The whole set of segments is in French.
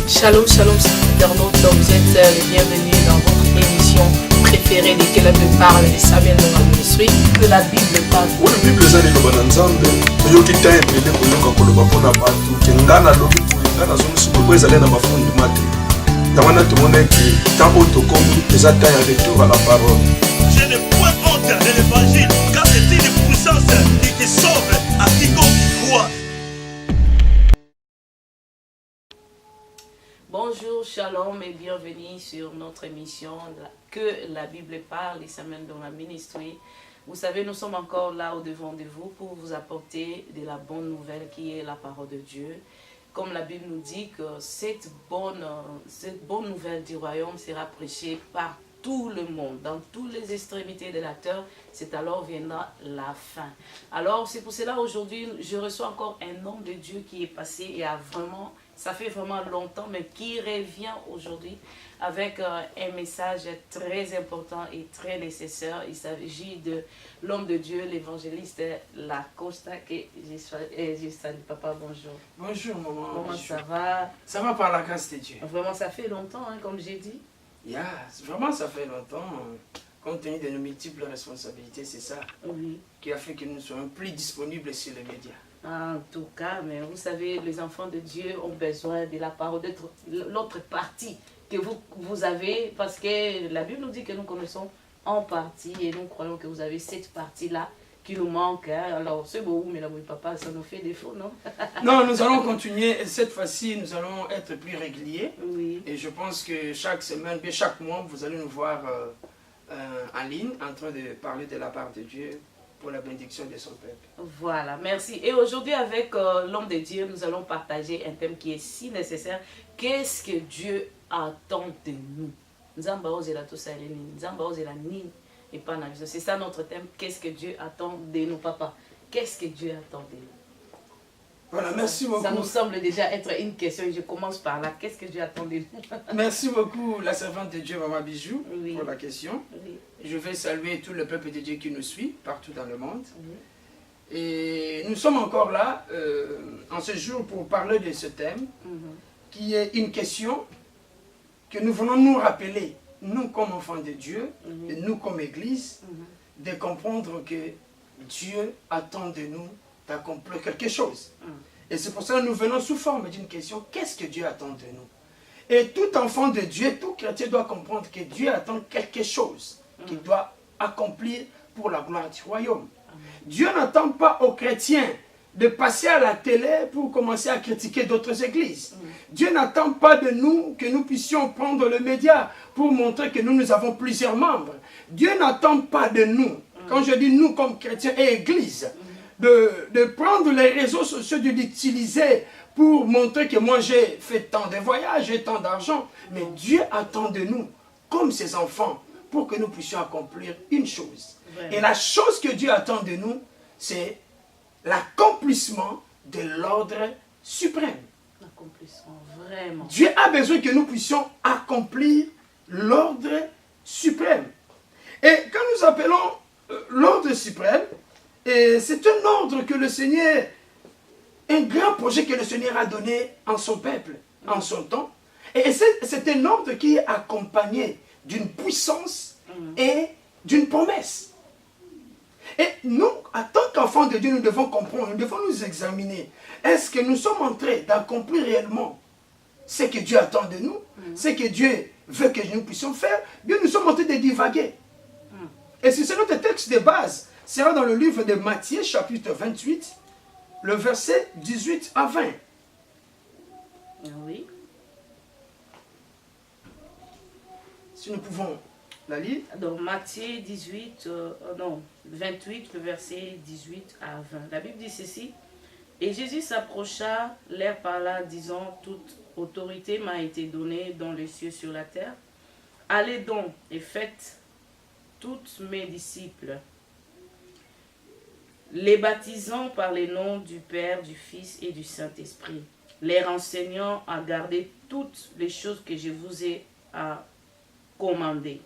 Shalom, shalom, internautes, vous êtes les bienvenus dans votre émission préférée de Que la Bible parle de Samuel Ndonga Ministry. Que la Bible parle. Oui, la Bible est liloba na Nzambe. Yoki time ele koyoka koloba pona batu. Kengana lobi ngana zomusu ko ezale na mafundi mate. Tawana tumone ki tango tokomi eza temps ya retour à la parole. Je n'ai point honte de l'évangile car c'est une puissance qui sauve à quiconque croit. Bonjour, shalom et bienvenue sur notre émission Que la Bible parle de Samuel Ndonga Ministry. Vous savez, nous sommes encore là au-devant de vous pour vous apporter de la bonne nouvelle qui est la parole de Dieu. Comme la Bible nous dit que cette bonne nouvelle du royaume sera prêchée par tout le monde, dans toutes les extrémités de la terre, c'est alors viendra la fin. Alors c'est pour cela aujourd'hui, je reçois encore un homme de Dieu qui est passé et ça fait vraiment longtemps, mais qui revient aujourd'hui avec un message très important et très nécessaire. Il s'agit de l'homme de Dieu, l'évangéliste Lacosta, que je salue. Papa, bonjour. Bonjour maman. Comment ça va? Ça va par la grâce de Dieu. Vraiment, ça fait longtemps, hein, comme j'ai dit. Vraiment ça fait longtemps, compte tenu de nos multiples responsabilités, c'est ça qui a fait que nous soyons plus disponibles sur les médias. En tout cas, mais vous savez, les enfants de Dieu ont besoin de la parole, d'être l'autre partie que vous avez, parce que la Bible nous dit que nous connaissons en partie et nous croyons que vous avez cette partie-là qui nous manque. Hein. Alors, c'est beau, mais là, oui, papa, ça nous fait défaut, non? Non, nous allons continuer. Cette fois-ci, nous allons être plus réguliers. Oui. Et je pense que chaque semaine, bien chaque mois, vous allez nous voir en ligne en train de parler de la part de Dieu pour la bénédiction de son peuple. Voilà, merci. Et aujourd'hui, avec l'homme de Dieu, nous allons partager un thème qui est si nécessaire. Qu'est-ce que Dieu attend de nous? C'est ça notre thème. Qu'est-ce que Dieu attend de nous, papa? Qu'est-ce que Dieu attend de nous? Voilà, merci beaucoup. Ça nous semble déjà être une question. Je commence par là. Qu'est-ce que Dieu attend de nous? Merci beaucoup, la servante de Dieu, Maman Bijou, pour la question. Oui. Je vais saluer tout le peuple de Dieu qui nous suit partout dans le monde. Et nous sommes encore là, en ce jour, pour parler de ce thème, qui est une question que nous venons nous rappeler, nous comme enfants de Dieu, et nous comme Église, de comprendre que Dieu attend de nous d'accomplir quelque chose. Et c'est pour ça que nous venons sous forme d'une question, qu'est-ce que Dieu attend de nous? Et tout enfant de Dieu, tout chrétien doit comprendre que Dieu attend quelque chose qu'il doit accomplir pour la gloire du royaume. Dieu n'attend pas aux chrétiens de passer à la télé pour commencer à critiquer d'autres églises. Dieu n'attend pas de nous que nous puissions prendre le média pour montrer que nous avons plusieurs membres. Dieu n'attend pas de nous, quand je dis nous comme chrétiens et église, de prendre les réseaux sociaux, de l'utiliser pour montrer que moi j'ai fait tant de voyages, j'ai tant d'argent. Mais Dieu attend de nous, comme ses enfants, pour que nous puissions accomplir une chose. Et la chose que Dieu attend de nous, c'est l'accomplissement de l'ordre suprême. L'accomplissement, vraiment. Dieu a besoin que nous puissions accomplir l'ordre suprême. Et quand nous appelons l'ordre suprême, c'est un ordre que le Seigneur, un grand projet que le Seigneur a donné en son peuple, en son temps. Et c'est un ordre qui est accompagné d'une puissance et d'une promesse. Et nous, en tant qu'enfants de Dieu, nous devons comprendre, nous devons nous examiner. Est-ce que nous sommes en train d'accomplir réellement ce que Dieu attend de nous, ce que Dieu veut que nous puissions faire? Bien, nous sommes en train de divaguer. Et c'est notre texte de base. C'est dans le livre de Matthieu, chapitre 28, le verset 18 à 20. Oui. Si nous pouvons la lire. Donc Matthieu 28, le verset 18 à 20. La Bible dit ceci. Et Jésus s'approcha, leur parla, disant, toute autorité m'a été donnée dans les cieux sur la terre. Allez donc et faites toutes mes disciples, les baptisant par les noms du Père, du Fils et du Saint-Esprit, les renseignant à garder toutes les choses que je vous ai commandées.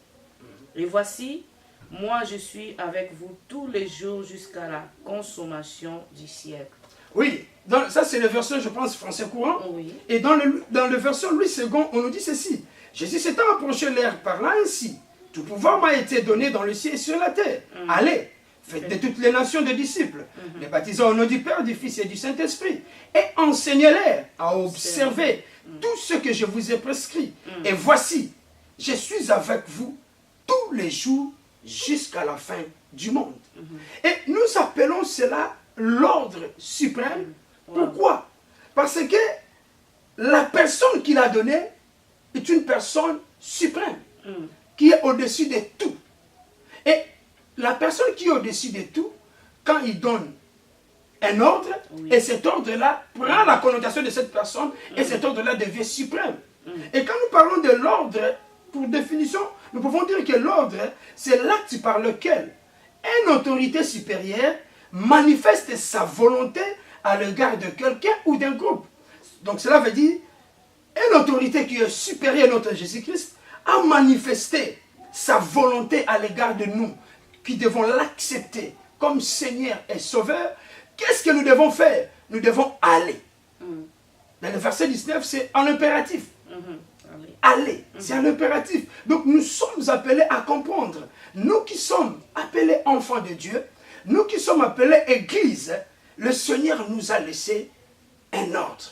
Et voici, moi je suis avec vous tous les jours jusqu'à la consommation du siècle. Oui, Ça, c'est le verset, je pense, français courant. Oui. Et dans le verset Louis II, on nous dit ceci. Jésus s'étant approché l'air par là ainsi. Tout pouvoir m'a été donné dans le ciel et sur la terre. Allez, faites de toutes les nations des disciples, les baptisant au nom du Père, du Fils et du Saint-Esprit, et enseignez-les à observer tout ce que je vous ai prescrit. Et voici, je suis avec vous tous les jours jusqu'à la fin du monde. Et nous appelons cela l'ordre suprême. Pourquoi? Parce que la personne qui l'a donné est une personne suprême, qui est au-dessus de tout. Et la personne qui est au-dessus de tout, quand il donne un ordre, et cet ordre-là prend la connotation de cette personne, et cet ordre-là devient suprême. Et quand nous parlons de l'ordre, pour définition, nous pouvons dire que l'ordre, c'est l'acte par lequel une autorité supérieure manifeste sa volonté à l'égard de quelqu'un ou d'un groupe. Donc cela veut dire, une autorité qui est supérieure à notre Jésus-Christ a manifesté sa volonté à l'égard de nous, qui devons l'accepter comme Seigneur et Sauveur. Qu'est-ce que nous devons faire? Nous devons aller. Dans le verset 19, c'est en impératif. Aller, c'est un impératif. Donc nous sommes appelés à comprendre. Nous qui sommes appelés enfants de Dieu, nous qui sommes appelés Église, le Seigneur nous a laissé un ordre.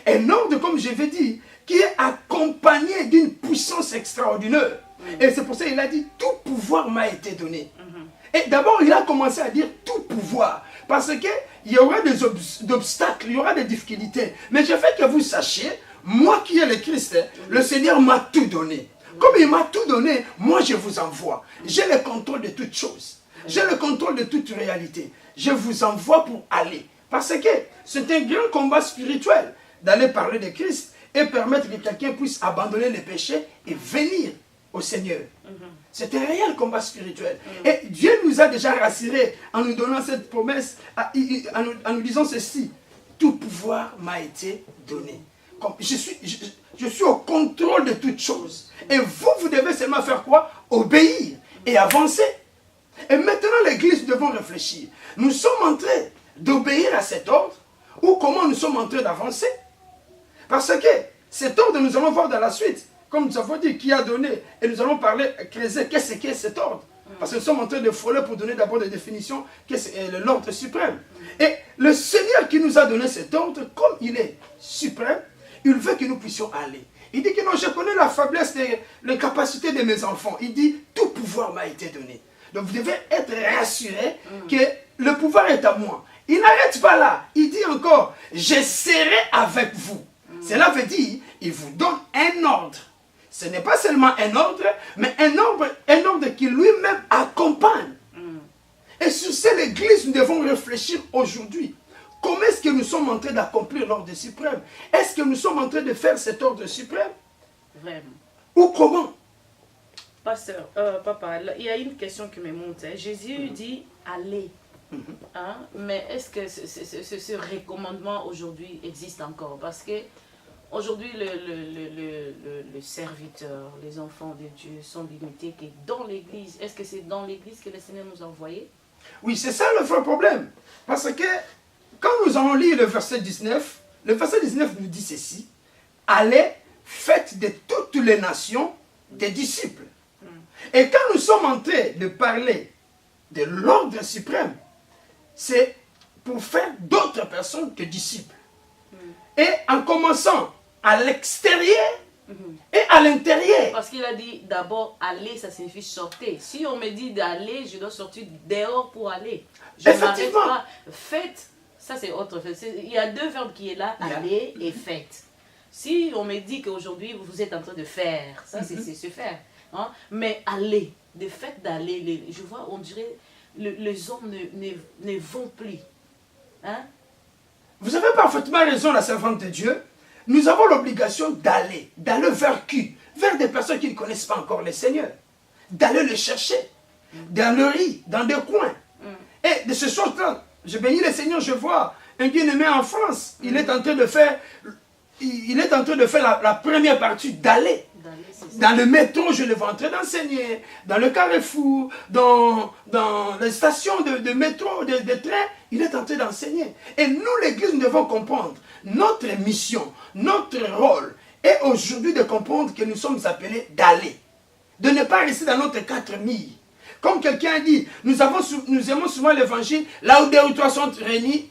Un ordre, comme je l'ai dit, qui est accompagné d'une puissance extraordinaire. Et c'est pour ça qu'il a dit, tout pouvoir m'a été donné. Et d'abord, il a commencé à dire tout pouvoir. Parce qu'il y aura des obstacles, il y aura des difficultés. Mais je veux que vous sachiez, moi qui ai le Christ, le Seigneur m'a tout donné. Comme il m'a tout donné, moi je vous envoie. J'ai le contrôle de toutes choses. J'ai le contrôle de toute réalité. Je vous envoie pour aller. Parce que c'est un grand combat spirituel d'aller parler de Christ et permettre que quelqu'un puisse abandonner les péchés et venir au Seigneur. C'est un réel combat spirituel. Et Dieu nous a déjà rassurés en nous donnant cette promesse, en nous disant ceci. Tout pouvoir m'a été donné. Je suis au contrôle de toutes choses. Et vous devez seulement faire quoi? Obéir et avancer. Et maintenant, l'Église, nous devons réfléchir. Nous sommes en train d'obéir à cet ordre ou comment nous sommes en train d'avancer? Parce que cet ordre, nous allons voir dans la suite. Comme nous avons dit, qui a donné, et nous allons parler, creuser, qu'est-ce qu'est cet ordre? Parce que nous sommes en train de frôler pour donner d'abord des définitions, qu'est-ce que l'ordre suprême. Et le Seigneur qui nous a donné cet ordre, comme il est suprême, il veut que nous puissions aller. Il dit que non, je connais la faiblesse, les capacités de mes enfants. Il dit, tout pouvoir m'a été donné. Donc vous devez être rassurés que le pouvoir est à moi. Il n'arrête pas là. Il dit encore, je serai avec vous. Cela veut dire, il vous donne un ordre. Ce n'est pas seulement un ordre, mais un ordre qui lui-même accompagne. Et sur cette Église, nous devons réfléchir aujourd'hui. Comment est-ce que nous sommes en train d'accomplir l'ordre suprême? Est-ce que nous sommes en train de faire cet ordre suprême? Vraiment. Ou comment? Pasteur, papa, il y a une question qui me monte. Jésus dit allez. Hein? Mais est-ce que ce recommandement aujourd'hui existe encore? Parce que aujourd'hui, le serviteur, les enfants de Dieu sont limités que dans l'Église. Est-ce que c'est dans l'Église que le Seigneur nous a envoyés? Oui, c'est ça le vrai problème. Parce que quand nous allons lire le verset 19, le verset 19 nous dit ceci. Allez, faites de toutes les nations des disciples. Et quand nous sommes en train de parler de l'ordre suprême, c'est pour faire d'autres personnes que disciples. Et en commençant à l'extérieur et à l'intérieur. Parce qu'il a dit d'abord aller, ça signifie sortir. Si on me dit d'aller, je dois sortir dehors pour aller. Je m'arrête pas. Faites, ça c'est autre chose. Il y a deux verbes qui est là, aller et faites. Si on me dit qu'aujourd'hui vous êtes en train de faire, ça c'est se faire. Hein? Mais aller, le fait d'aller, je vois, on dirait, les hommes ne vont plus. Hein? Vous avez parfaitement raison, la servante de Dieu. Nous avons l'obligation d'aller vers qui? Vers des personnes qui ne connaissent pas encore le Seigneur. D'aller le chercher. Dans le riz, dans des coins. Et de ce soir-là, je bénis le Seigneur, je vois un bien-aimé en France. Il est en train de faire, la première partie d'aller. Dans le métro, je le vois en train d'enseigner. Dans le carrefour, dans les stations de métro, de train, il est en train d'enseigner. Et nous, l'Église, nous devons comprendre notre mission, notre rôle est aujourd'hui de comprendre que nous sommes appelés d'aller. De ne pas rester dans notre 4000. Comme quelqu'un a dit, nous aimons souvent l'évangile, là où 2 ou 3 sont réunis,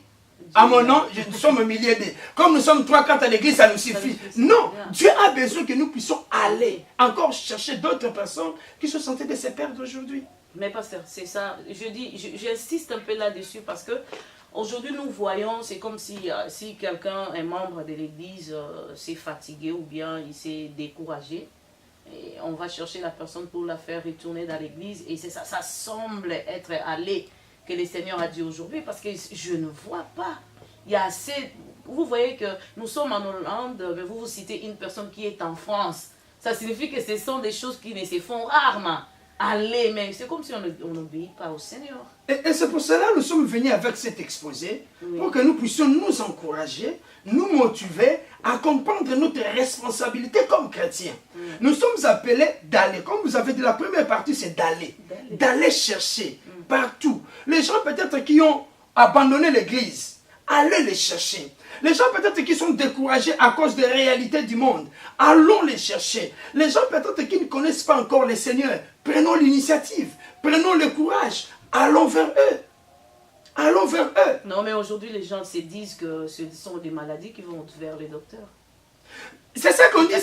à mon nom, nous sommes un millier d'eux. Comme nous sommes 3-4 à l'église, ça nous suffit. Non, Dieu a besoin que nous puissions aller, encore chercher d'autres personnes qui sont en train de se perdre aujourd'hui. Mais pasteur, c'est ça, j'insiste un peu là-dessus parce que aujourd'hui nous voyons, c'est comme si quelqu'un, un membre de l'église, s'est fatigué ou bien il s'est découragé. Et on va chercher la personne pour la faire retourner dans l'église. Et c'est ça, ça semble être aller que le Seigneur a dit aujourd'hui. Parce que je ne vois pas. Il y a assez... Vous voyez que nous sommes en Hollande, mais vous citez une personne qui est en France. Ça signifie que ce sont des choses qui ne se font rarement. Aller, mais c'est comme si on n'obéit pas au Seigneur. Et c'est pour cela que nous sommes venus avec cet exposé, pour que nous puissions nous encourager, nous motiver à comprendre notre responsabilité comme chrétiens. Nous sommes appelés d'aller. Comme vous avez dit, la première partie, c'est d'aller. D'aller chercher partout. Les gens peut-être qui ont abandonné l'église, allez les chercher. Les gens peut-être qui sont découragés à cause des réalités du monde, allons les chercher. Les gens peut-être qui ne connaissent pas encore le Seigneur, prenons l'initiative, prenons le courage, allons vers eux. Allons vers eux. Non, mais aujourd'hui, les gens se disent que ce sont des maladies qui vont vers les docteurs. C'est ça qu'on dit,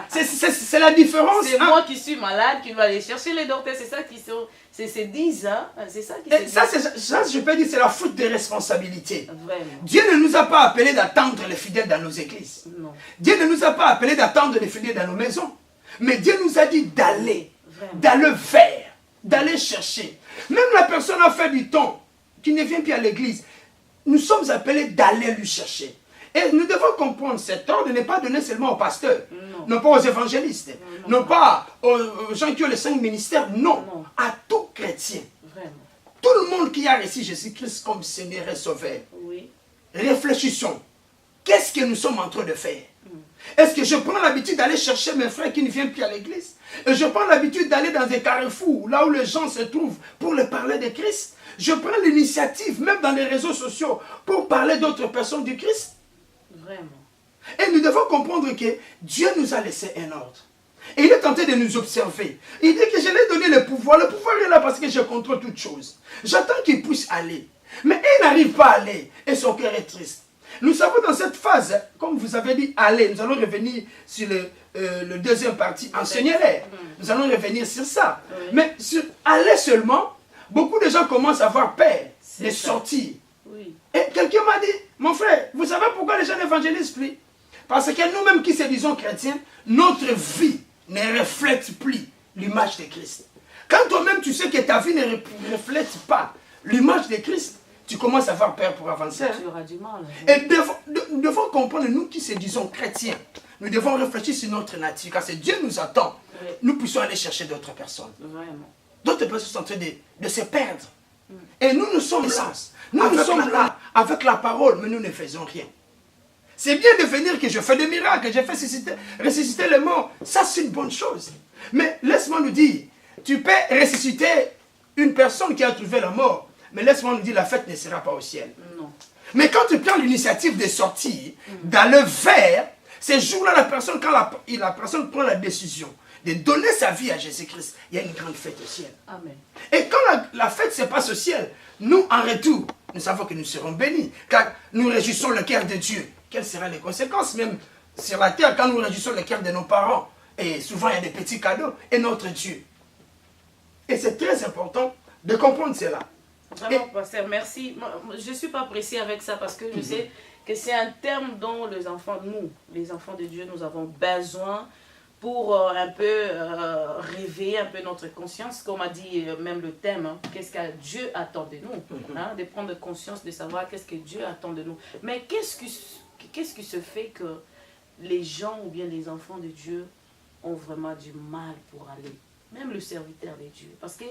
c'est la différence. C'est moi qui suis malade qui dois aller chercher les docteurs, c'est ça qui se disent, hein? C'est ça qui se disent. Ça, je peux dire, c'est la faute de responsabilité. Vraiment. Dieu ne nous a pas appelés d'attendre les fidèles dans nos églises. Non. Dieu ne nous a pas appelés d'attendre les fidèles dans nos maisons. Mais Dieu nous a dit d'aller, d'aller vers, d'aller chercher. Même la personne a fait du temps, qui ne vient plus à l'église, nous sommes appelés d'aller lui chercher. Et nous devons comprendre cet ordre n'est pas donné seulement aux pasteurs, non pas aux évangélistes, non pas aux gens qui ont les 5 ministères, non, à tout chrétien. Vraiment. Tout le monde qui a reçu Jésus-Christ comme Seigneur et Sauveur. Oui. Réfléchissons. Qu'est-ce que nous sommes en train de faire? Est-ce que je prends l'habitude d'aller chercher mes frères qui ne viennent plus à l'église? Et je prends l'habitude d'aller dans des carrefours, là où les gens se trouvent, pour leur parler de Christ? Je prends l'initiative, même dans les réseaux sociaux, pour parler d'autres personnes du Christ? Vraiment. Et nous devons comprendre que Dieu nous a laissé un ordre. Et il est tenté de nous observer. Il dit que je lui ai donné le pouvoir. Le pouvoir est là parce que je contrôle toutes choses. J'attends qu'il puisse aller. Mais il n'arrive pas à aller. Et son cœur est triste. Nous savons dans cette phase, comme vous avez dit, aller. Nous allons revenir sur le deuxième partie, enseigner-les. Nous allons revenir sur ça. Oui. Mais sur aller seulement, beaucoup de gens commencent à avoir peur de sortir. Oui. Et quelqu'un m'a dit, mon frère, vous savez pourquoi les gens n'évangélisent plus? Parce que nous-mêmes qui se disons chrétiens, notre vie ne reflète plus l'image de Christ. Quand toi-même tu sais que ta vie ne reflète pas l'image de Christ, tu commences à avoir peur pour avancer. Tu auras du mal. Et nous devons comprendre, nous qui se disons chrétiens, nous devons réfléchir sur notre nature, car c'est Dieu nous attend. Oui. Nous puissions aller chercher d'autres personnes. Vraiment. D'autres personnes sont en train de se perdre. Et nous sommes là. Nous sommes là avec la parole, mais nous ne faisons rien. C'est bien de venir que je fais des miracles, que je fais ressusciter les morts. Ça, c'est une bonne chose. Mais laisse-moi nous dire, tu peux ressusciter une personne qui a trouvé la mort, mais laisse-moi nous dire, la fête ne sera pas au ciel. Non. Mais quand tu prends l'initiative de sortir, d'aller vers, ces jours-là, la personne, quand la personne prend la décision de donner sa vie à Jésus-Christ, il y a une grande fête au ciel. Amen. Et quand la fête se passe au ciel, nous, en retour, nous savons que nous serons bénis, car nous réjouissons le cœur de Dieu. Quelles seront les conséquences, même sur la terre, quand nous réjouissons le cœur de nos parents? Et souvent, il y a des petits cadeaux, et notre Dieu. Et c'est très important de comprendre cela. Vraiment, pasteur, merci. Je ne suis pas pressée avec ça, parce que je sais que c'est un terme dont les enfants, nous, les enfants de Dieu, nous avons besoin pour un peu réveiller un peu notre conscience, comme a dit même le thème, hein, qu'est-ce que Dieu attend de nous, hein, de prendre conscience, de savoir qu'est-ce que Dieu attend de nous. Mais qu'est-ce qui se fait que les gens ou bien les enfants de Dieu ont vraiment du mal pour aller, même le serviteur de Dieu? Parce que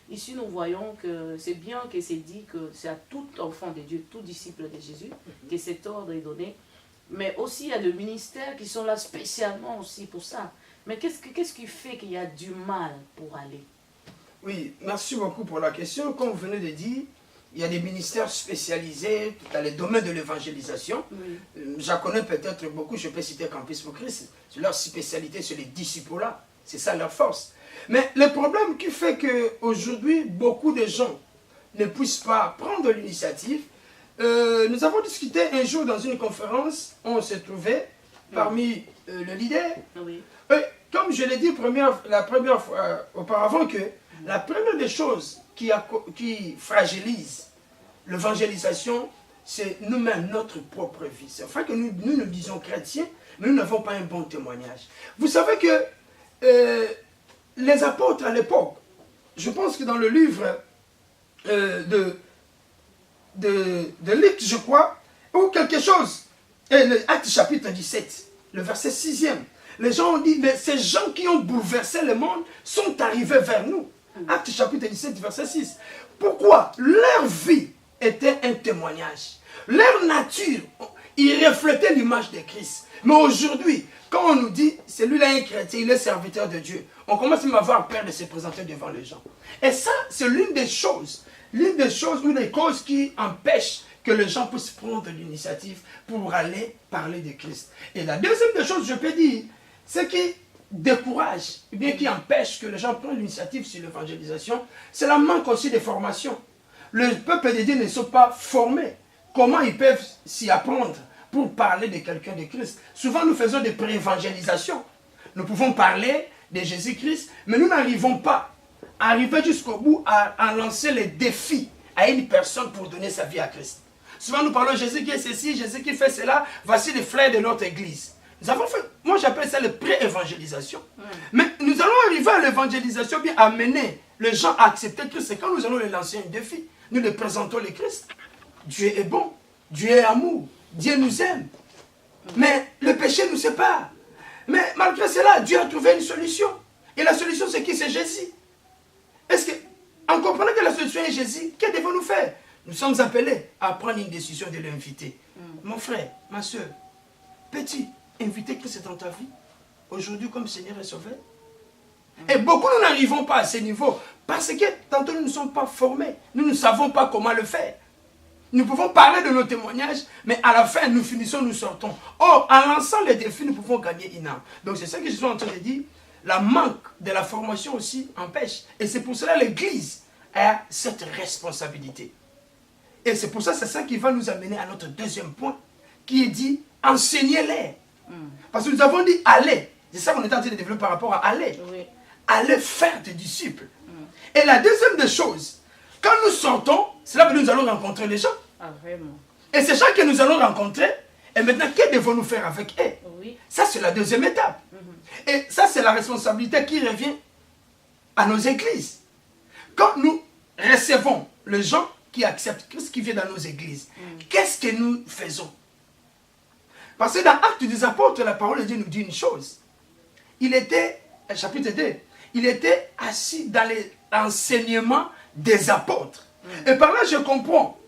ici nous voyons que c'est bien que c'est dit que c'est à tout enfant de Dieu, tout disciple de Jésus, que cet ordre est donné, mais aussi il y a des ministères qui sont là spécialement aussi pour ça. Mais qu'est-ce qui fait qu'il y a du mal pour aller? Oui, merci beaucoup pour la question. Comme vous venez de dire, il y a des ministères spécialisés dans les domaines de l'évangélisation. Oui. J'en connais peut-être beaucoup, je peux citer Campus pour Christ. Leur spécialité, c'est les disciples-là. C'est ça leur force. Mais le problème qui fait qu'aujourd'hui, beaucoup de gens ne puissent pas prendre l'initiative. Nous avons discuté un jour dans une conférence, on se trouvait parmi le leader. Oui. Comme je l'ai dit la première fois auparavant, que la première des choses qui fragilise l'évangélisation, c'est nous-mêmes, notre propre vie. C'est vrai que nous disons chrétiens, mais nous n'avons pas un bon témoignage. Vous savez que les apôtres à l'époque, je pense que dans le livre de Luc, je crois, ou quelque chose, et le Acte chapitre 17, le verset 6e, les gens ont dit, mais ces gens qui ont bouleversé le monde sont arrivés vers nous. Acte chapitre 17, verset 6. Pourquoi? Leur vie était un témoignage. Leur nature, ils reflétaient l'image de Christ. Mais aujourd'hui, quand on nous dit, celui-là est un chrétien, il est serviteur de Dieu, on commence même à avoir peur de se présenter devant les gens. Et ça, c'est l'une des choses, une des causes qui empêchent que les gens puissent prendre l'initiative pour aller parler de Christ. Et la deuxième des choses, je peux dire, c'est qui décourage, ou bien qui empêche que les gens prennent l'initiative sur l'évangélisation, c'est la manque aussi de formation. Le peuple de Dieu ne sont pas formés. Comment ils peuvent s'y apprendre pour parler de quelqu'un de Christ? Souvent, nous faisons des pré-évangélisations. Nous pouvons parler de Jésus-Christ, mais nous n'arrivons pas à arriver jusqu'au bout à lancer les défis à une personne pour donner sa vie à Christ. Souvent, nous parlons de Jésus qui est ceci, Jésus qui fait cela. Voici les fleurs de notre église. Nous avons fait, moi j'appelle ça la pré-évangélisation. Mais nous allons arriver à l'évangélisation, bien amener les gens à accepter Christ. C'est quand nous allons les lancer un défi. Nous les présentons le Christ. Dieu est bon, Dieu est amour, Dieu nous aime. Mais le péché nous sépare. Mais malgré cela, Dieu a trouvé une solution. Et la solution, c'est qui? C'est Jésus. Est-ce que, en comprenant que la solution est Jésus, que devons-nous faire? Nous sommes appelés à prendre une décision de l'inviter. Mon frère, ma soeur, petit, inviter Christ dans ta vie, aujourd'hui comme Seigneur et Sauveur. Et beaucoup nous n'arrivons pas à ce niveau, parce que tantôt nous ne sommes pas formés, nous ne savons pas comment le faire. Nous pouvons parler de nos témoignages, mais à la fin, nous finissons, nous sortons. Or, en lançant les défis, nous pouvons gagner une âme. Donc c'est ça que je suis en train de dire, la manque de la formation aussi empêche. Et c'est pour cela que l'Église a cette responsabilité. Et c'est pour ça, c'est ça qui va nous amener à notre deuxième point, qui est dit, enseignez-les. Parce que nous avons dit aller. C'est ça qu'on est en train de développer par rapport à aller. Oui. Aller faire des disciples. Et la deuxième des choses, quand nous sortons, c'est là que nous allons rencontrer les gens. Ah, vraiment. Et ces gens que nous allons rencontrer, et maintenant, que devons-nous faire avec eux? Oui. Ça, c'est la deuxième étape. Et ça, c'est la responsabilité qui revient à nos églises. Quand nous recevons les gens qui acceptent Christ, qui viennent dans nos églises, qu'est-ce que nous faisons? Parce que dans Actes des Apôtres, la parole de Dieu nous dit une chose. Il était, chapitre 2, il était assis dans l'enseignement des apôtres. Et par là, je comprends.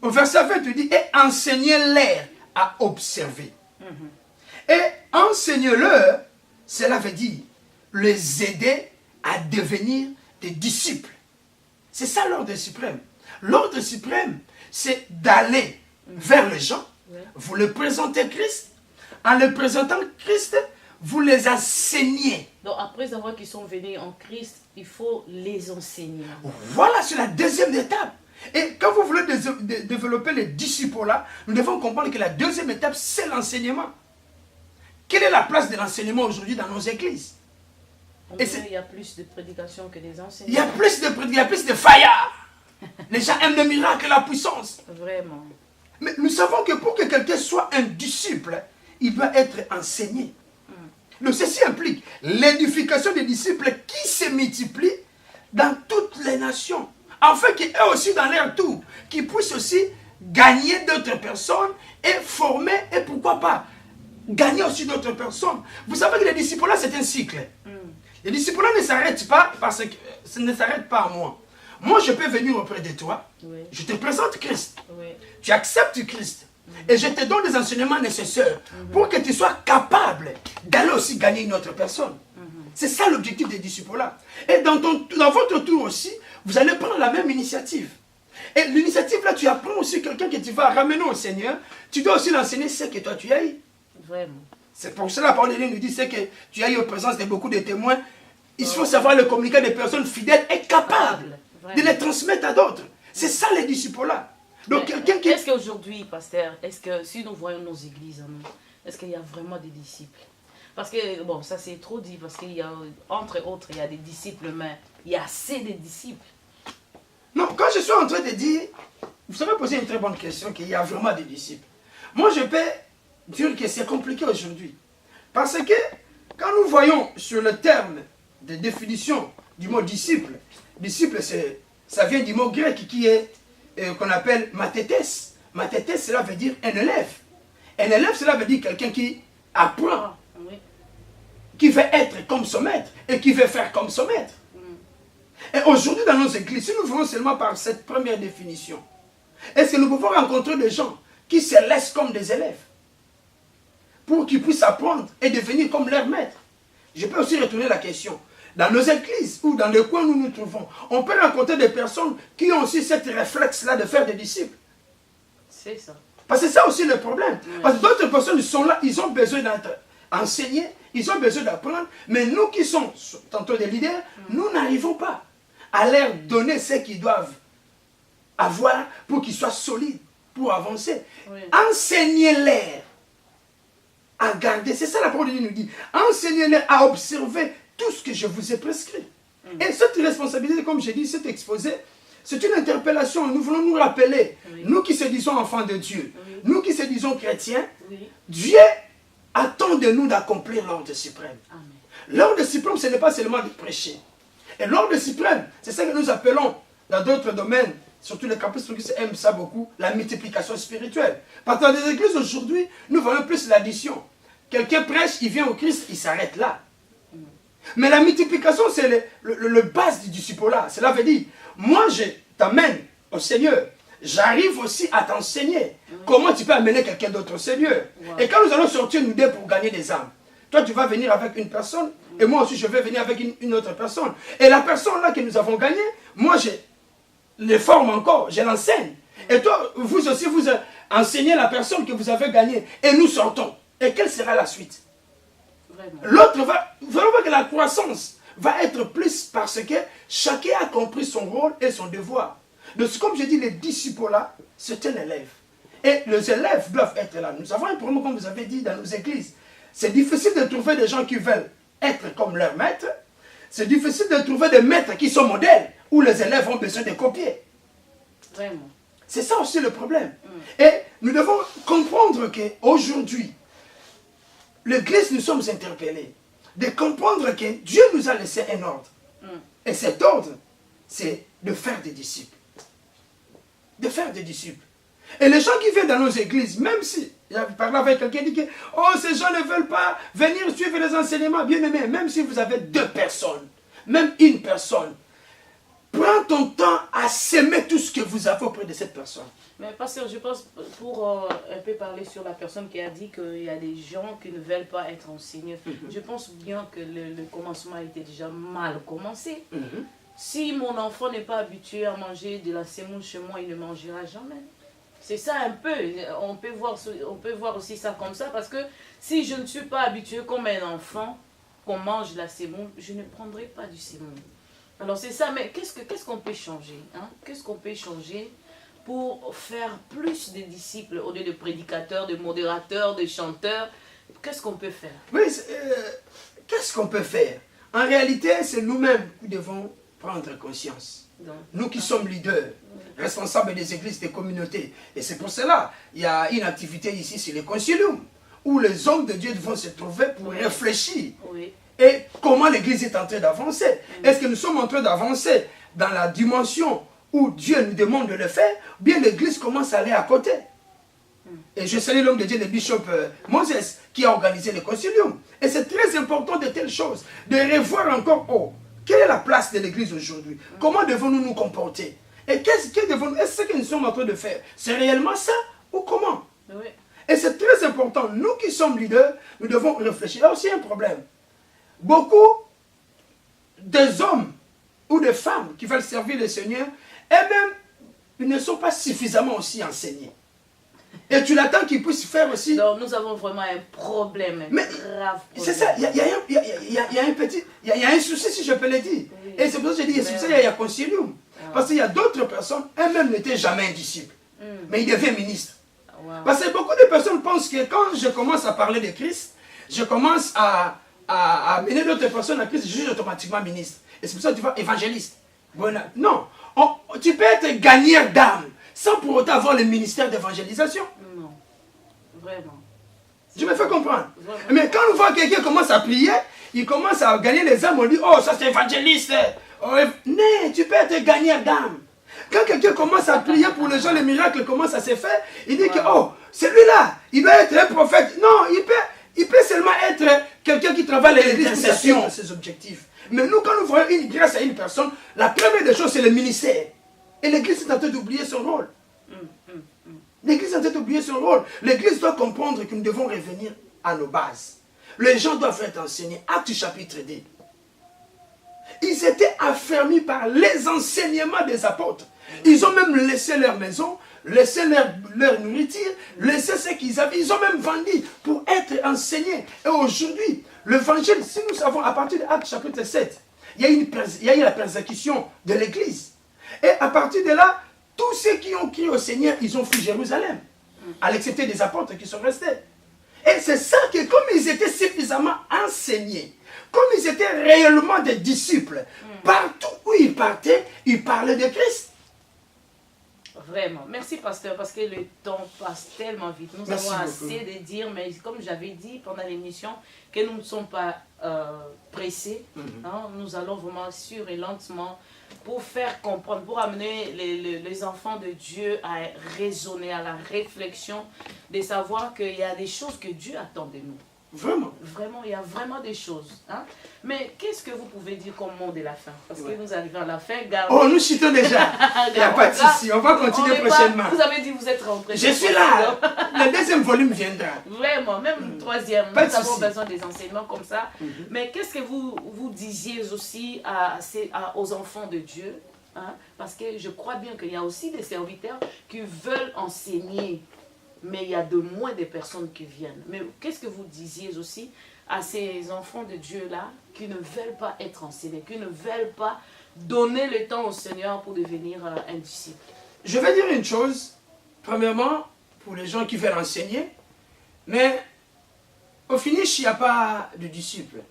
Au verset 20, il dit, et enseignez-leur à observer. Et enseignez-leur, cela veut dire les aider à devenir des disciples. C'est ça l'ordre suprême. L'ordre suprême, c'est d'aller vers les gens. Vous les présentez Christ. En les présentant Christ, vous les enseignez. Donc après avoir qu'ils sont venus en Christ, il faut les enseigner. Voilà, c'est la deuxième étape. Et quand vous voulez développer les disciples-là, nous devons comprendre que la deuxième étape, c'est l'enseignement. Quelle est la place de l'enseignement aujourd'hui dans nos églises? Il y a plus de prédications que des enseignements. Il y a plus de prédications, il y a plus de fire. Les gens aiment le miracle et la puissance. Vraiment. Mais nous savons que pour que quelqu'un soit un disciple, il doit être enseigné. Donc ceci implique l'édification des disciples qui se multiplient dans toutes les nations. Afin qu'eux aussi, dans leur tour, qu'ils puissent aussi gagner d'autres personnes et former, et pourquoi pas, gagner aussi d'autres personnes. Vous savez que les disciples-là, c'est un cycle. Les disciples-là ne s'arrêtent pas parce que ça ne s'arrête pas à moi. Moi, je peux venir auprès de toi, je te présente Christ. Tu acceptes Christ. Et je te donne des enseignements nécessaires pour que tu sois capable d'aller aussi gagner une autre personne. C'est ça l'objectif des disciples-là. Et dans votre tour aussi, vous allez prendre la même initiative. Et l'initiative là, tu apprends aussi quelqu'un que tu vas ramener au Seigneur. Tu dois aussi l'enseigner ce que toi tu as eu. Vraiment. C'est pour cela que la parole de Dieu nous dit c'est que tu as eu en présence de beaucoup de témoins. Il faut savoir le communiquer des personnes fidèles et capables de les transmettre à d'autres. C'est ça les disciples-là. Donc quelqu'un qui... Est-ce qu'aujourd'hui, pasteur, est-ce que si nous voyons nos églises, est-ce qu'il y a vraiment des disciples? Parce que, bon, ça c'est trop dit, parce qu'il y a, entre autres, il y a des disciples, mais il y a assez de disciples. Non, quand je suis en train de dire, vous avez posé une très bonne question, qu'il y a vraiment des disciples. Moi, je peux dire que c'est compliqué aujourd'hui. Parce que, quand nous voyons sur le terme de définition du mot disciple, disciple, ça vient du mot grec qui est, qu'on appelle mathetes. Mathetes, cela veut dire un élève. Un élève, cela veut dire quelqu'un qui apprend, qui veut être comme son maître et qui veut faire comme son maître. Et aujourd'hui, dans nos églises, si nous venons seulement par cette première définition, est-ce que nous pouvons rencontrer des gens qui se laissent comme des élèves pour qu'ils puissent apprendre et devenir comme leur maître? Je peux aussi retourner la question. Dans nos églises ou dans les coins où nous nous trouvons, on peut rencontrer des personnes qui ont aussi cette réflexe-là de faire des disciples. C'est ça. Parce que c'est ça aussi le problème. Parce que d'autres personnes sont là, ils ont besoin d'être enseignés, ils ont besoin d'apprendre, mais nous qui sommes tantôt des leaders, nous n'arrivons pas à leur donner ce qu'ils doivent avoir pour qu'ils soient solides, pour avancer. Enseignez-les à garder, c'est ça la parole de Dieu nous dit, enseignez-les à observer tout ce que je vous ai prescrit. Et cette responsabilité, comme j'ai dit, cet exposé, c'est une interpellation. Nous voulons nous rappeler, nous qui se disons enfants de Dieu, nous qui se disons chrétiens, Dieu attend de nous d'accomplir l'ordre suprême. L'ordre suprême, ce n'est pas seulement de prêcher. Et l'ordre suprême, c'est ça que nous appelons dans d'autres domaines, surtout les campus qui aiment ça beaucoup, la multiplication spirituelle. Parce que dans les églises aujourd'hui, nous voyons plus l'addition. Quelqu'un prêche, il vient au Christ, il s'arrête là. Mais la multiplication, c'est le base du disciple-là. Cela veut dire, moi je t'amène au Seigneur, j'arrive aussi à t'enseigner comment tu peux amener quelqu'un d'autre au Seigneur. Et quand nous allons sortir nous deux pour gagner des âmes, toi tu vas venir avec une personne, et moi aussi je vais venir avec une autre personne. Et la personne là que nous avons gagnée, moi je les forme encore, je l'enseigne. Et toi, vous aussi, vous enseignez la personne que vous avez gagnée. Et nous sortons. Et quelle sera la suite? L'autre va voir que la croissance va être plus parce que chacun a compris son rôle et son devoir. Donc, comme je dis, les disciples là, c'est un élève. Et les élèves doivent être là. Nous avons un problème, comme vous avez dit, dans nos églises. C'est difficile de trouver des gens qui veulent être comme leur maître. C'est difficile de trouver des maîtres qui sont modèles, où les élèves ont besoin de copier. Vraiment. C'est ça aussi le problème. Et nous devons comprendre qu'aujourd'hui, l'Église, nous sommes interpellés de comprendre que Dieu nous a laissé un ordre. Et cet ordre, c'est de faire des disciples. De faire des disciples. Et les gens qui viennent dans nos églises, même si, j'avais parlé avec quelqu'un qui dit que oh, ces gens ne veulent pas venir suivre les enseignements, bien aimés, même si vous avez 2 personnes, même une personne, prends ton temps à s'aimer tout ce que vous avez auprès de cette personne. Mais pasteur, je pense, pour un peu parler sur la personne qui a dit qu'il y a des gens qui ne veulent pas être enseignés, je pense bien que le commencement était déjà mal commencé. Si mon enfant n'est pas habitué à manger de la semoule chez moi, il ne mangera jamais. C'est ça un peu, on peut voir aussi ça comme ça, parce que si je ne suis pas habitué comme un enfant qu'on mange la semoule, je ne prendrai pas du semoule. Alors c'est ça, mais qu'est-ce qu'on peut changer, hein? Qu'est-ce qu'on peut changer pour faire plus de disciples au lieu de prédicateurs, de modérateurs, de chanteurs? Qu'est-ce qu'on peut faire? Oui, qu'est-ce qu'on peut faire? En réalité, c'est nous-mêmes qui devons prendre conscience. Nous qui sommes leaders, responsables des églises, des communautés. Et c'est pour cela, il y a une activité ici sur le concilium, où les hommes de Dieu vont se trouver pour réfléchir. Et comment l'église est en train d'avancer? Est-ce que nous sommes en train d'avancer dans la dimension où Dieu nous demande de le faire, ou bien l'église commence à aller à côté? Et je salue l'homme de Dieu, le bishop Moses, qui a organisé le concilium. Et c'est très important de telles choses, de revoir encore, quelle est la place de l'église aujourd'hui? Comment devons-nous nous comporter? Et est-ce que nous sommes en train de faire? C'est réellement ça ou comment? Oui. Et c'est très important. Nous qui sommes leaders, nous devons réfléchir. Il y a aussi un problème. Beaucoup des hommes ou des femmes qui veulent servir le Seigneur, eux-mêmes, ils ne sont pas suffisamment aussi enseignés. Et tu l'attends qu'ils puissent faire aussi. Donc nous avons vraiment un problème, un grave problème. C'est ça, il y a un souci, si je peux le dire. Oui. Et c'est pour ça que je dis, c'est pour ça qu'il y a concilium. Parce qu'il y a d'autres personnes, elles-mêmes n'étaient jamais un disciple. Mais ils deviennent ministres. Wow. Parce que beaucoup de personnes pensent que quand je commence à parler de Christ, je commence à mener d'autres personnes à Christ, je suis automatiquement ministre. Et c'est pour ça que tu vois évangéliste. Bon, non, tu peux être gagneur d'âme sans pour autant avoir le ministère d'évangélisation. Non, vraiment. Je me fais comprendre. Vraiment. Mais quand on voit quelqu'un commence à prier, il commence à gagner les âmes, on dit, oh, ça c'est évangéliste. Oh, non, tu peux être gagneur d'âme. Quand quelqu'un commence à prier pour les gens, les miracles commencent à se faire, il dit que, oh, celui-là, il doit être un prophète. Non, il peut seulement être quelqu'un qui travaille à l'église pour atteindre ses objectifs. Mais nous, quand nous voyons une grâce à une personne, la première des choses, c'est le ministère. Et l'église est en train d'oublier son rôle. L'église est en train d'oublier son rôle. L'église doit comprendre que nous devons revenir à nos bases. Les gens doivent être enseignés. Actes chapitre 2. Ils étaient affermis par les enseignements des apôtres. Ils ont même laissé leur maison, laissé leur nourriture, laissé ce qu'ils avaient. Ils ont même vendu pour être enseignés. Et aujourd'hui, l'évangile, si nous savons, à partir de Actes chapitre 7, il y a eu la persécution de l'église. Et à partir de là, tous ceux qui ont crié au Seigneur, ils ont fui Jérusalem. À l'exception des apôtres qui sont restés. Et c'est ça que comme ils étaient suffisamment enseignés, comme ils étaient réellement des disciples, partout où ils partaient, ils parlaient de Christ. Vraiment. Merci, pasteur, parce que le temps passe tellement vite. Nous Merci avons beaucoup. assez de dire, mais comme j'avais dit pendant l'émission, que nous ne sommes pas pressés. Hein, nous allons vraiment sûr et lentement pour faire comprendre, pour amener les enfants de Dieu à raisonner, à la réflexion, de savoir qu'il y a des choses que Dieu attend de nous. Vraiment. Vraiment, il y a vraiment des choses. Hein? Mais qu'est-ce que vous pouvez dire comme mot de la fin? Parce que nous arrivons à la fin. Gardez... Oh, nous chutons déjà. Il n'y a pas de souci. On va continuer prochainement. Vous avez dit que vous êtes rentré. Je suis là. Le deuxième volume viendra. Vraiment, même le troisième. Pas de nous avons souci. besoin des enseignements comme ça. Mais qu'est-ce que vous disiez aussi aux enfants de Dieu? Hein? Parce que je crois bien qu'il y a aussi des serviteurs qui veulent enseigner. Mais il y a de moins de personnes qui viennent. Mais qu'est-ce que vous disiez aussi à ces enfants de Dieu-là qui ne veulent pas être enseignés, qui ne veulent pas donner le temps au Seigneur pour devenir un disciple? Je vais dire une chose. Premièrement, pour les gens qui veulent enseigner, mais au finish, il n'y a pas de disciples.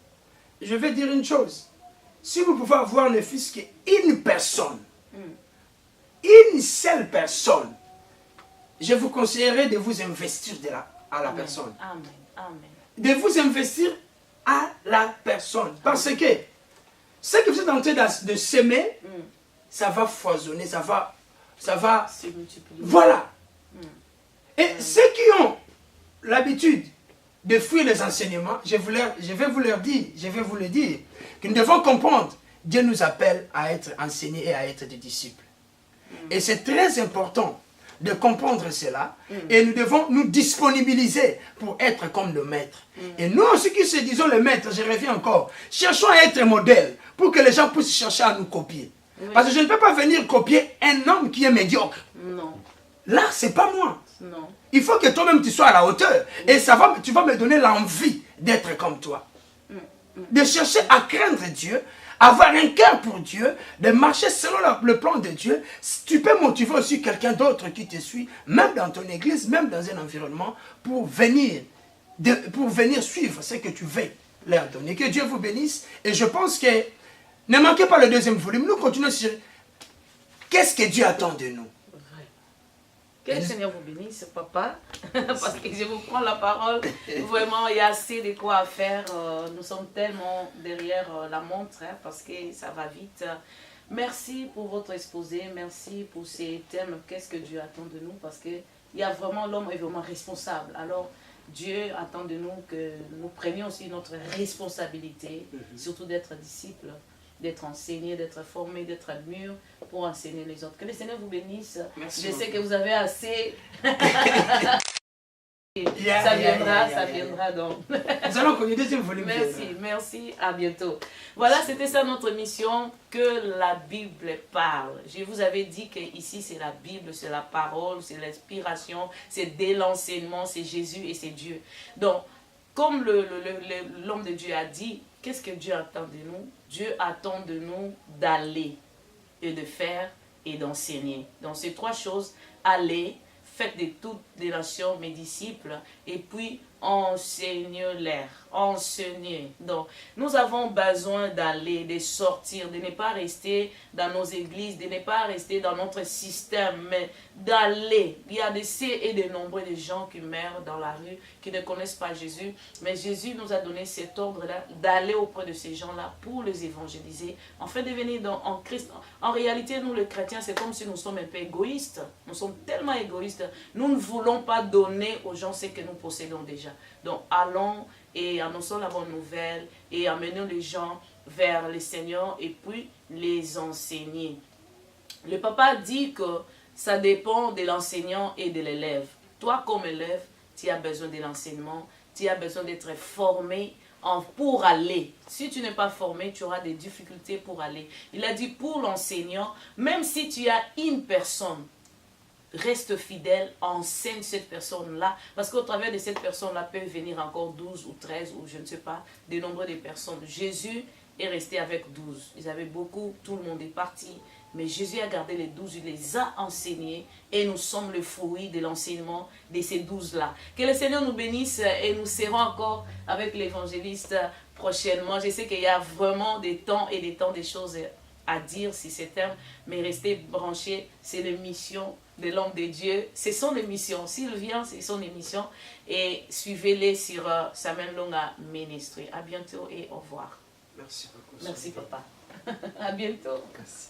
Je vais dire une chose. Si vous pouvez avoir ne fût-ce qu'une personne, une seule personne, je vous conseillerais de vous investir à la personne. Amen. Amen. De vous investir à la personne. Parce que ce que vous êtes en train de semer, ça va foisonner, ça va Se multiplier. voilà. Et ceux qui ont l'habitude de fuir les enseignements, je vais vous le dire, que nous devons comprendre, Dieu nous appelle à être enseignés et à être des disciples. Et c'est très important de comprendre cela, et nous devons nous disponibiliser pour être comme le maître. Et nous aussi qui se disons le maître, je reviens encore, cherchons à être modèle pour que les gens puissent chercher à nous copier. Parce que je ne peux pas venir copier un homme qui est médiocre. Non. Là, c'est pas moi. Non. Il faut que toi-même tu sois à la hauteur. Et tu vas me donner l'envie d'être comme toi. De chercher à craindre Dieu, avoir un cœur pour Dieu, de marcher selon le plan de Dieu. Tu peux motiver aussi quelqu'un d'autre qui te suit, même dans ton église, même dans un environnement, pour venir suivre ce que tu veux leur donner. Que Dieu vous bénisse. Et je pense que ne manquez pas le deuxième volume. Nous continuons sur qu'est-ce que Dieu attend de nous. Que le Seigneur vous bénisse, papa, parce que je vous prends la parole. Vraiment, il y a assez de quoi faire. Nous sommes tellement derrière la montre, hein, parce que ça va vite. Merci pour votre exposé, merci pour ces thèmes. Qu'est-ce que Dieu attend de nous? Parce que l'homme est vraiment responsable. Alors, Dieu attend de nous que nous prenions aussi notre responsabilité, surtout d'être disciples, d'être enseignés, d'être formés, d'être mûrs pour enseigner les autres. Que le Seigneur vous bénisse. Merci Je sais beaucoup. que vous avez assez Ça viendra donc. Nous allons connaître deuxième volume. Merci, à bientôt. Voilà, c'était ça notre mission, que la Bible parle. Je vous avais dit que ici c'est la Bible, c'est la parole, c'est l'inspiration, c'est de l'enseignement, c'est Jésus et c'est Dieu. Donc, comme l'homme de Dieu a dit, qu'est-ce que Dieu attend de nous? Dieu attend de nous d'aller et de faire et d'enseigner. Donc ces trois choses, aller, faites de toutes les nations mes disciples, et puis enseignez-leur, enseignez. Donc, nous avons besoin d'aller, de sortir, de ne pas rester dans nos églises, de ne pas rester dans notre système, mais d'aller. Il y a de nombreux de gens qui meurent dans la rue, qui ne connaissent pas Jésus, mais Jésus nous a donné cet ordre-là, d'aller auprès de ces gens-là pour les évangéliser, afin de venir en Christ. En réalité, nous, les chrétiens, c'est comme si nous sommes un peu égoïstes. Nous sommes tellement égoïstes. Nous ne voulons pas donner aux gens ce que nous possédons déjà. Donc, allons et annonçons la bonne nouvelle et amenons les gens vers le Seigneur et puis les enseigner. Le papa dit que ça dépend de l'enseignant et de l'élève. Toi, comme élève, tu as besoin de l'enseignement, tu as besoin d'être formé pour aller. Si tu n'es pas formé, tu auras des difficultés pour aller. Il a dit pour l'enseignant, même si tu as une personne, reste fidèle, enseigne cette personne-là, parce qu'au travers de cette personne-là peuvent venir encore 12 ou 13 ou je ne sais pas, des nombres de personnes. Jésus est resté avec 12. Ils avaient beaucoup, tout le monde est parti, mais Jésus a gardé les 12, il les a enseignés et nous sommes le fruit de l'enseignement de ces 12-là. Que le Seigneur nous bénisse et nous serons encore avec l'évangéliste prochainement. Je sais qu'il y a vraiment des temps et des temps des choses à dire sur ces thèmes, mais restez branchés, c'est l'émission de l'homme de Dieu, c'est son émission, s'il vient, c'est son émission, et suivez-les sur Samuel Longa Ministry. À bientôt et au revoir. Merci beaucoup. Merci papa. À bientôt. Merci.